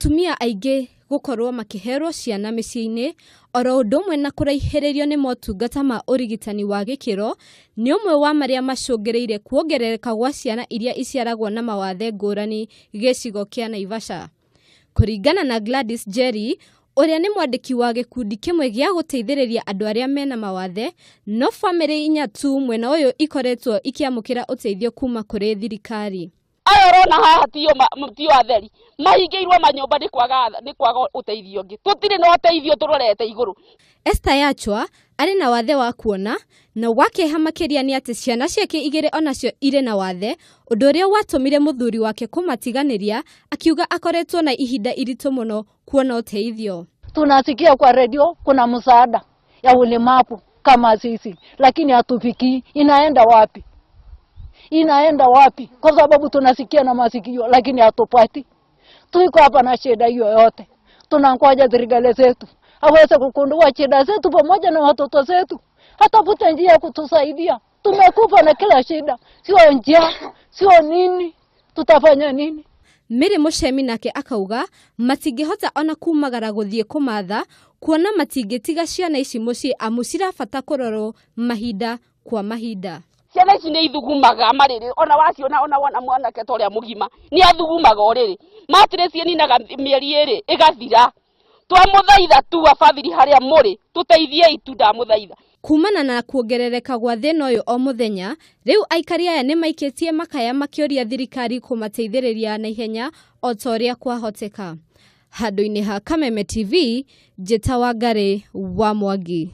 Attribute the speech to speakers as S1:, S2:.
S1: atumia aingĩ gukorwo makiherwo ciana mĩciĩ-inĩ oro ũndũ ũmwe na kũraihererio nĩ motungata ma ũrigitani wa gĩkĩro nĩ ũmwe wa marĩa macũngĩrĩire kuongerereka gwa ciana iria iciaragwo na mawathe ngũrani gĩcigo kĩa Naivasha. Kũringana na Gladys Jerry, ũrĩa nĩ mwandĩki wa gĩkundi kĩmwe gĩa gũteithĩrĩria andũ arĩa mena mawathe, no bamĩrĩ 4 tu mwena ũyũ ikoretwo ikiamũkĩra ũteithio kuma kũrĩ thirikari.
S2: Ayarona haha tio atheri mahingĩirwo manyũmba nĩ kwaga ũteithio ũngĩ, tũtirĩ na ũteithio tũrorete igũrũ.
S1: Esther Yachwa arĩ na wathe wa kuona na wakeha makĩria nĩ atĩ ciana ciake 2 onacio irĩ na wathe, ũndũ ũrĩa watũmire mũthuri wake kũmatiganĩria, akiuga akoretwo na ihinda iritũ mũno kuona ũteithio.
S3: Tunasikia kwa radio kuna msaada ya ulemavu kama sisi, lakini hatufiki. Inaenda wapi? Inaenda wapi? Kwa sababu tunasikia na masikio lakini hatupati. Tuko hapa na shida hiyo yote. Tunangoja serikali zetu aweze kukundua shida zetu pamoja na watoto zetu. Hatafuta njia ya kutusaidia. Tumekufa na kila shida. Sio njia, sio nini. Tutafanya nini?
S1: Mire Muchemi nake akauga matingĩhota ona kumagara gũthiĩ kũmatha kuona matingĩtiga ciana ici mũciĩ amu cirabata kũrorwo mahinda kwa mahinda.
S2: Ciana ici nĩ ithugumaga marĩrĩ, ona waciona ona wana mwanake ta ũrĩa mũgima nĩ athugumaga ũrĩrĩ. Matirĩ cieninaga mĩeri 2 ĩgathira. Twamũthaitha tu abathiri harĩa mũrĩ tũteithie itu ndamũthaitha.
S1: Kumana na kuongerereka gwa thĩna ũyũ o mũthenya, rĩu aikari aya nĩ maikĩtie makaya makĩũria thirikari kũmateithĩrĩria na ihenya o ta ũrĩa kwahoteka. Handũ-inĩ ha Kameme TV, Njĩta Wangari wa Mwangi.